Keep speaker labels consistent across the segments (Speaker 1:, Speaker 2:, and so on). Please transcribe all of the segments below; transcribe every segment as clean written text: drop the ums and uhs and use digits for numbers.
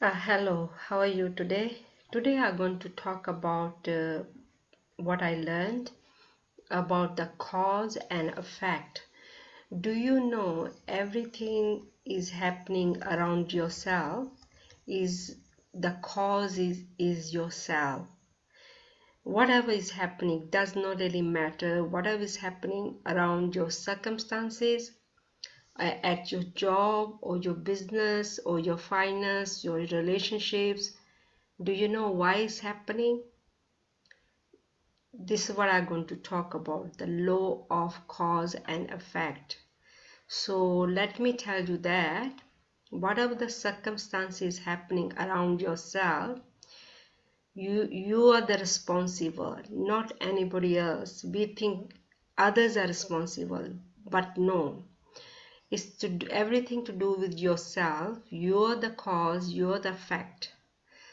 Speaker 1: Hello, how are you today? Today I'm going to talk about what I learned about the cause and effect. Do you know everything is happening around yourself is the cause is yourself. Whatever is happening does not really matter. Whatever is happening around your circumstances, at your job or your business or your finance, your relationships. Do you know why it's happening? This is what I'm going to talk about, the law of cause and effect. So let me tell you that whatever the circumstances happening around yourself, you are the responsible, not anybody else. We think others are responsible, but no. It's everything to do with yourself. You're the cause, you're the effect.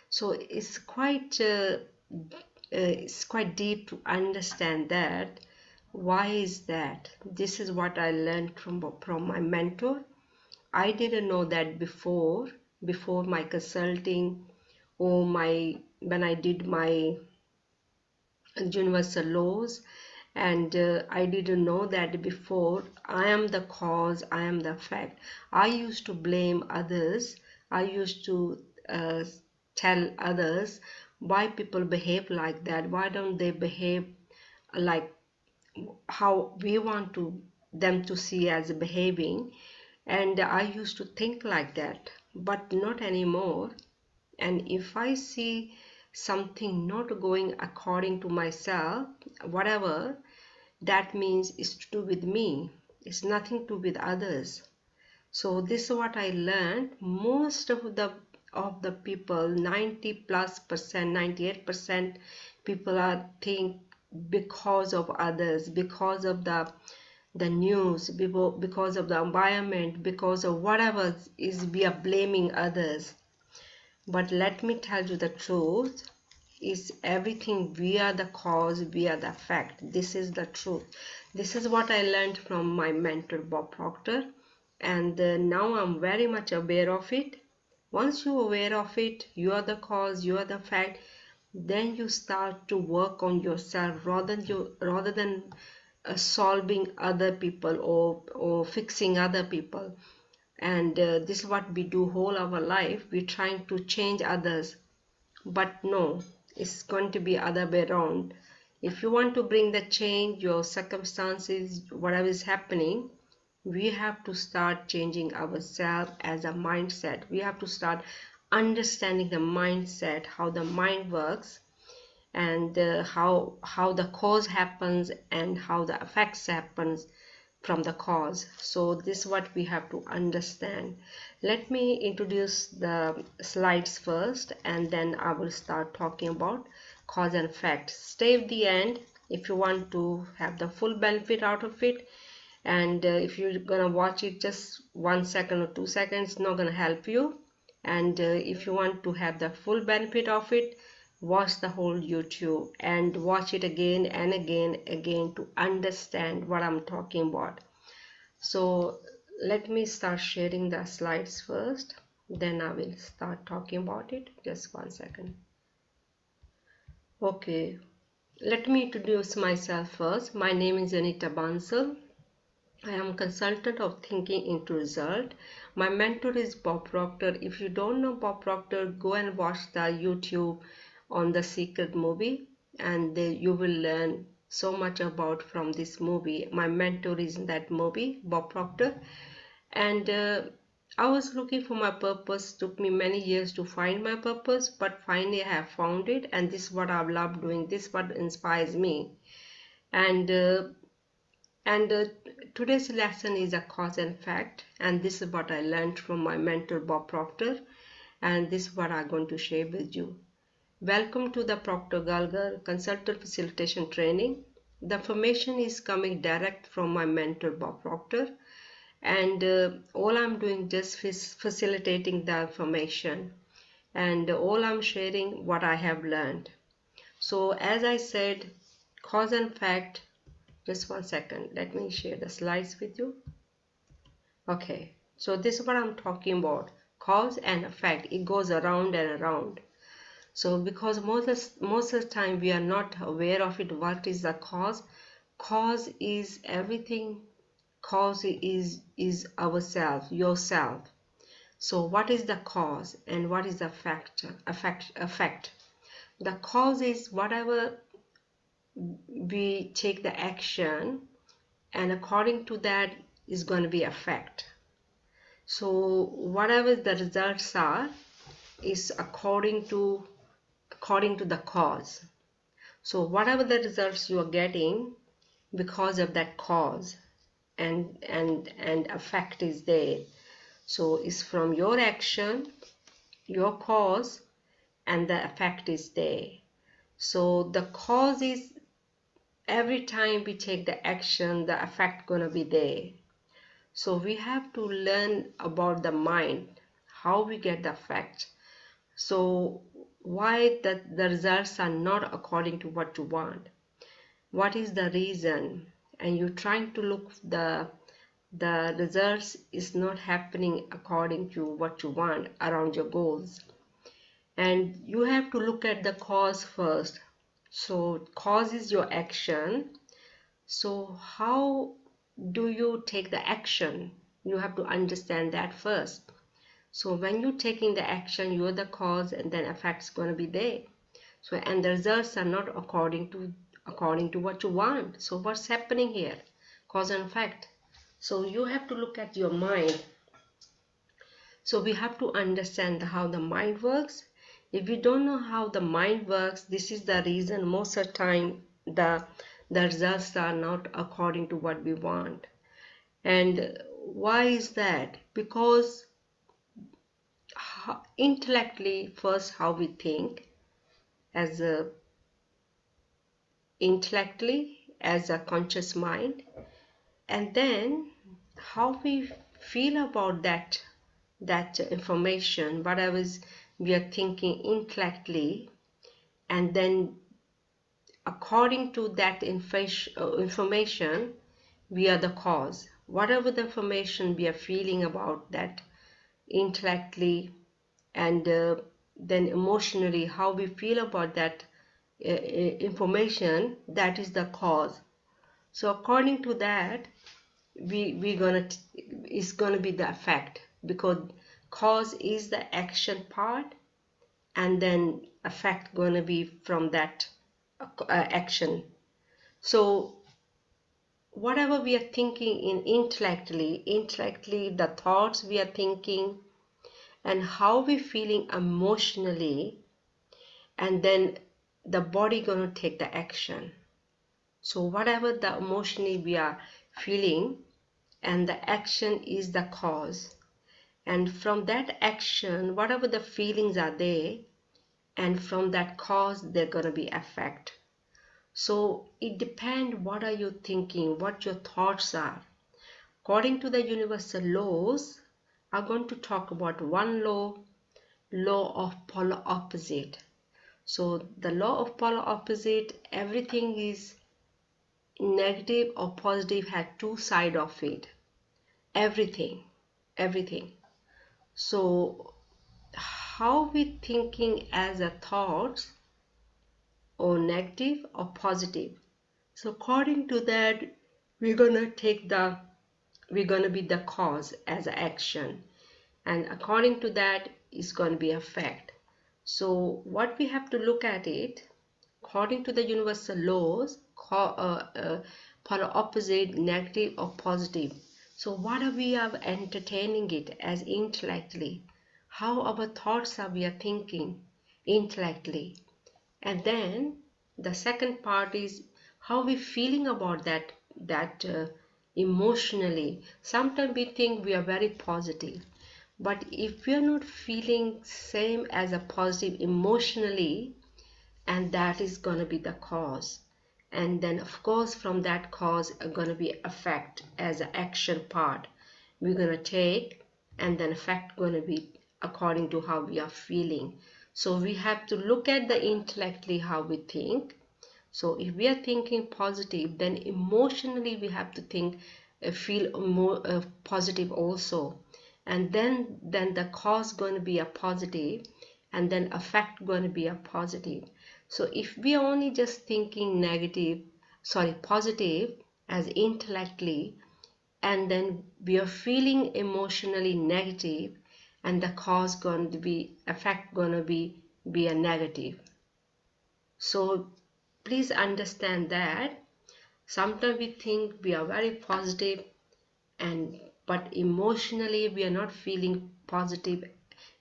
Speaker 1: So it's quite deep to understand that. Why is that? This is what I learned from my mentor. I didn't know that before my consulting or my when I did my universal laws, and I didn't know that before. I am the cause, I am the effect. I used to blame others. I used to tell others why people behave like that. Why don't they behave like how we want to them to see as behaving? And I used to think like that, but not anymore. And if I see something not going according to myself, whatever, that means it's to do with me. It's nothing to do with others. So this is what I learned. Most of the people, 90 plus percent, 98% people are think because of others, because of the news, because of the environment, because of whatever is we are blaming others. But let me tell you the truth is everything we are the cause, we are the effect. This is the truth. This is what I learned from my mentor Bob Proctor, and now I'm very much aware of it. Once you're aware of it, you are the cause, you are the fact, then you start to work on yourself rather than solving other people or fixing other people. And this is what we do whole our life. We're trying to change others, but no, it's going to be other way around. If you want to bring the change, your circumstances, whatever is happening, we have to start changing ourselves as a mindset. We have to start understanding the mindset, how the mind works, and how the cause happens and how the effects happens from the cause. So this is what we have to understand. Let me introduce the slides first, and then I will start talking about cause and effect. Stay at the end if you want to have the full benefit out of it. And if you're gonna watch it just 1 second or 2 seconds, it's not gonna help you. And if you want to have the full benefit of it, watch the whole YouTube and watch it again and again to understand what I'm talking about. So let me start sharing the slides first, then I will start talking about it. Just 1 second. Okay, let me introduce myself first. My name is Anita Bansal. I am consultant of thinking into result. My mentor is Bob Proctor. If you don't know Bob Proctor, go and watch the YouTube on the Secret movie, and you will learn so much about from this movie. My mentor is in that movie, Bob Proctor. And I was looking for my purpose. Took me many years to find my purpose, but finally I have found it, and this is what I love doing. This is what inspires me. And today's lesson is a cause and fact, and this is what I learned from my mentor Bob Proctor, and this is what I'm going to share with you. Welcome to the Proctor Galgar Consultant Facilitation Training. The information is coming direct from my mentor Bob Proctor, and all I'm doing just is facilitating the information, and all I'm sharing what I have learned. So as I said, cause and fact. Just 1 second, let me share the slides with you. Okay, so this is what I'm talking about, cause and effect, it goes around and around. So because most of the time we are not aware of it, what is the cause? Cause is everything. Cause is ourself, yourself. So what is the cause and what is the effect? The cause is whatever we take the action, and according to that is going to be effect. So whatever the results are is according to the cause. So whatever the results you are getting because of that cause, and effect is there. So it's from your action, your cause, and the effect is there. So the cause is every time we take the action, the effect gonna be there. So we have to learn about the mind, how we get the effect. So why that the results are not according to what you want? What is the reason? And you're trying to look the results is not happening according to what you want around your goals. And you have to look at the cause first. So cause is your action. So how do you take the action? You have to understand that first. So when you're taking the action, you're the cause, and then effect's going to be there. So and the results are not according to what you want. So what's happening here? Cause and effect. So you have to look at your mind. So we have to understand how the mind works. If we don't know how the mind works, this is the reason most of the time the results are not according to what we want. And why is that? Because intellectually, first how we think as a conscious mind, and then how we feel about that information, whatever we are thinking intellectually, and then according to that information we are the cause. Whatever the information we are feeling about that intellectually, and then emotionally how we feel about that information, that is the cause. So according to that it's gonna be the effect, because cause is the action part, and then effect gonna be from that action. So whatever we are thinking in intellectually, the thoughts we are thinking, and how we feeling emotionally, and then the body gonna take the action. So whatever the emotionally we are feeling, and the action is the cause, and from that action whatever the feelings are there, and from that cause they're gonna be effect. So it depends what are you thinking, what your thoughts are. According to the universal laws, I'm going to talk about one law of polar opposite. So the law of polar opposite, everything is negative or positive, had two sides of it. Everything. So how we thinking as a thoughts, or negative or positive. So according to that we're gonna be the cause as an action, and according to that is going to be effect. So what we have to look at it, according to the universal laws, polar opposite, negative or positive. So what are we entertaining it as intellectually? How our thoughts are we are thinking intellectually? And then the second part is how we feeling about that emotionally. Sometimes we think we are very positive, but if we are not feeling same as a positive emotionally, and that is going to be the cause. And then of course from that cause are going to be effect as an action part we're going to take, and then effect going to be according to how we are feeling. So we have to look at the intellectually how we think. So if we are thinking positive, then emotionally we have to think feel more positive also. and then the cause going to be a positive, and then effect going to be a positive. So if we are only just thinking positive as intellectually, and then we are feeling emotionally negative, and the cause going to be effect going to be a negative. So please understand that sometimes we think we are very positive, and but emotionally we are not feeling positive,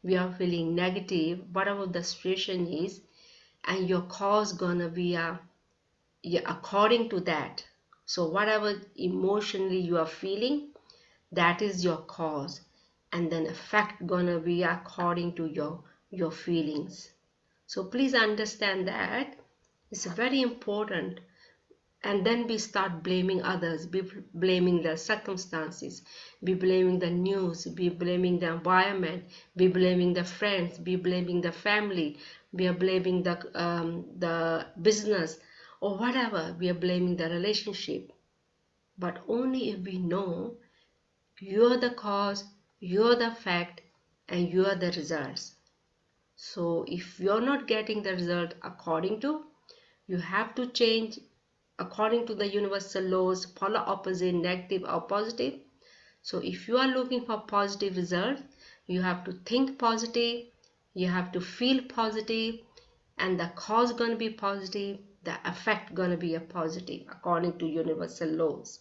Speaker 1: we are feeling negative, whatever the situation is, and your cause gonna be according to that. So whatever emotionally you are feeling, that is your cause, and then effect gonna be according to your feelings. So please understand that it's very important. And then we start blaming others, be blaming the circumstances, be blaming the news, be blaming the environment, be blaming the friends, be blaming the family, we are blaming the business, or whatever, we are blaming the relationship. But only if we know you're the cause, you're the fact, and you're the results. So if you're not getting the result according to, you have to change according to the universal laws, polar opposite, negative or positive. So if you are looking for positive result, you have to think positive, you have to feel positive, and the cause going to be positive, the effect going to be a positive according to universal laws.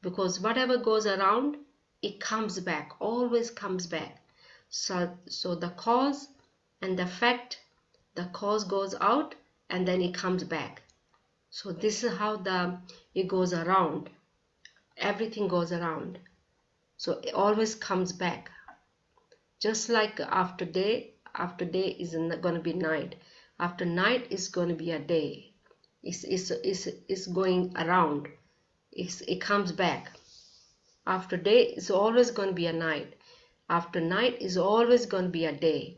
Speaker 1: Because whatever goes around, it comes back, always comes back. So the cause and the effect, the cause goes out and then it comes back. So this is how it goes around. Everything goes around. So it always comes back. Just like after day is going to be night. After night is going to be a day. It's going around. It comes back. After day is always going to be a night. After night is always going to be a day.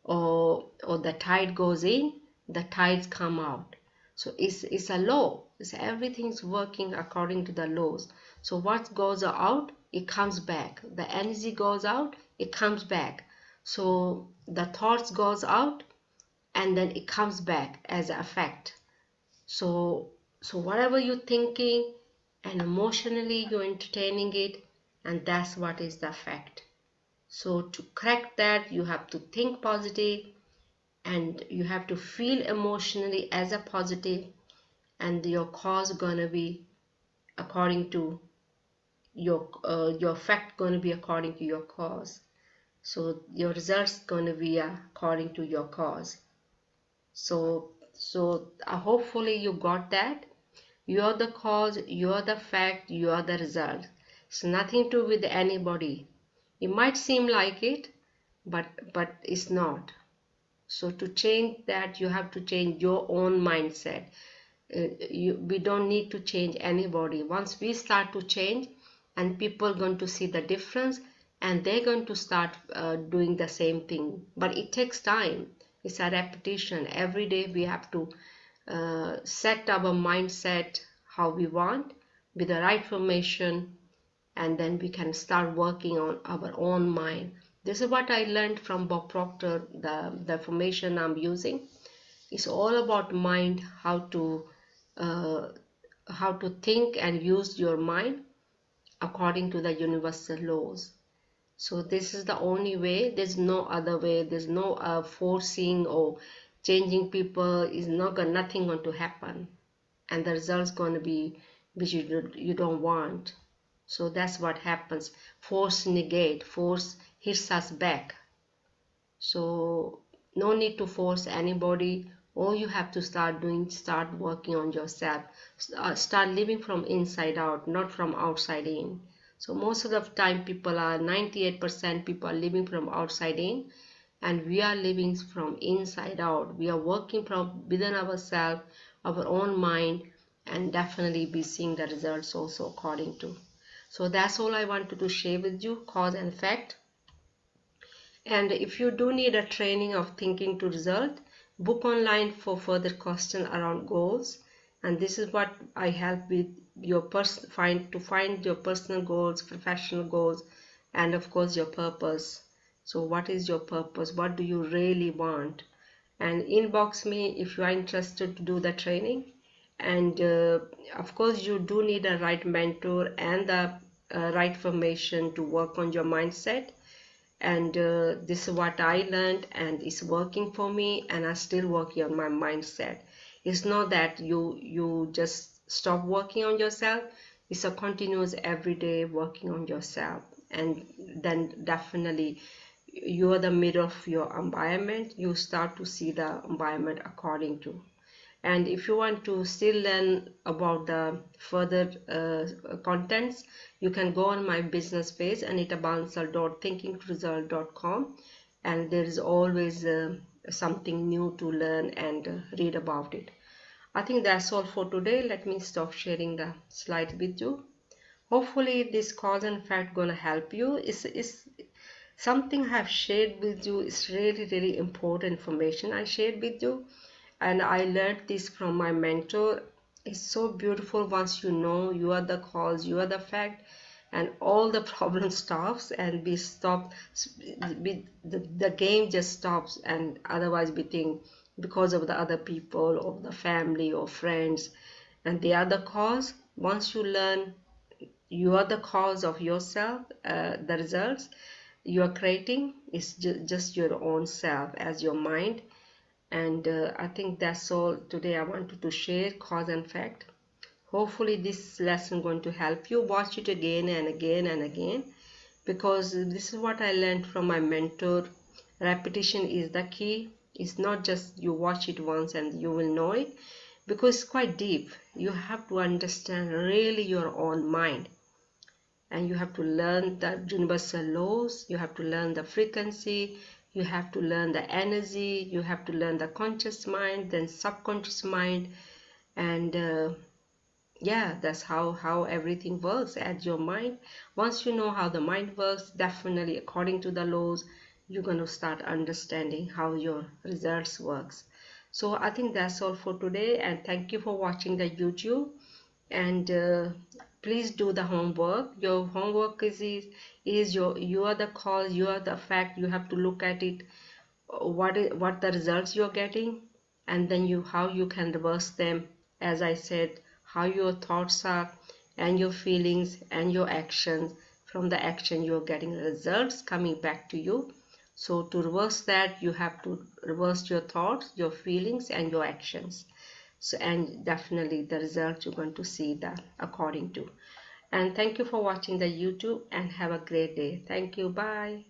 Speaker 1: Or the tide goes in, the tides come out. So it's a law. Everything's working according to the laws. So what goes out, it comes back. The energy goes out, it comes back. So the thoughts goes out, and then it comes back as an effect. So whatever you're thinking and emotionally you're entertaining it, and that's what is the effect. So to correct that, you have to think positive, and you have to feel emotionally as a positive, and your cause gonna be according to your effect gonna be according to your cause. So your results gonna be according to your cause. So hopefully you got that. You're the cause, you're the fact, you're the result. It's nothing to do with anybody. It might seem like it, but it's not. So to change that, you have to change your own mindset. We don't need to change anybody. Once we start to change, and people are going to see the difference, and they're going to start doing the same thing. But it takes time. It's a repetition. Every day we have to set our mindset how we want with the right formation, and then we can start working on our own mind. This is what I learned from Bob Proctor, the formation I'm using. It's all about mind, how to think and use your mind according to the universal laws. So this is the only way. There's no other way. There's no forcing or changing people. Is nothing going to happen, and the results going to be which you don't want. So that's what happens. Force negate, force hits us back. So no need to force anybody. All you have to start working on yourself. Start living from inside out, not from outside in. So most of the time 98% people are living from outside in, and we are living from inside out. We are working from within ourselves, our own mind, and definitely be seeing the results also according to. So that's all I wanted to share with you, cause and effect. And if you do need a training of thinking to result, book online for further questions around goals. And this is what I help with your find your personal goals, professional goals, and of course your purpose. So what is your purpose? What do you really want? And inbox me if you are interested to do the training. And of course you do need a right mentor and the right formation to work on your mindset. And this is what I learned, and it's working for me, and I still working on my mindset. It's not that you just stop working on yourself. It's a continuous everyday working on yourself. And then definitely you are the mirror of your environment. You start to see the environment according to. And if you want to still learn about the further contents, you can go on my business page, anitabansal.thinkingresult.com, and there is always something new to learn and read about it. I think that's all for today. Let me stop sharing the slide with you. Hopefully this cause and effect gonna help you. It's something I have shared with you. It's really important information I shared with you, and I learned this from my mentor. It's so beautiful once you know you are the cause, you are the fact, and all the problem stops, and we stop. The game just stops, and otherwise we think because of the other people or the family or friends, and they are the cause. Once you learn you are the cause of yourself, the results you are creating is just your own self as your mind. And I think that's all today I wanted to share, cause and fact. Hopefully this lesson going to help you. Watch it again and again and again, because this is what I learned from my mentor. Repetition is the key. It's not just you watch it once and you will know it, because it's quite deep. You have to understand really your own mind, and you have to learn the universal laws, you have to learn the frequency, you have to learn the energy, you have to learn the conscious mind, then subconscious mind. And yeah, that's how everything works at your mind. Once you know how the mind works, definitely according to the laws, you're going to start understanding how your results works. So I think that's all for today, and thank you for watching the YouTube. And please do the homework. Your homework is you are the cause, you are the fact. You have to look at it, what the results you're getting, and then how you can reverse them. As I said, how your thoughts are, and your feelings and your actions. From the action you're getting results coming back to you. So to reverse that, you have to reverse your thoughts, your feelings, and your actions. So, and definitely the result you're going to see that according to. And thank you for watching the YouTube, and have a great day. Thank you. Bye.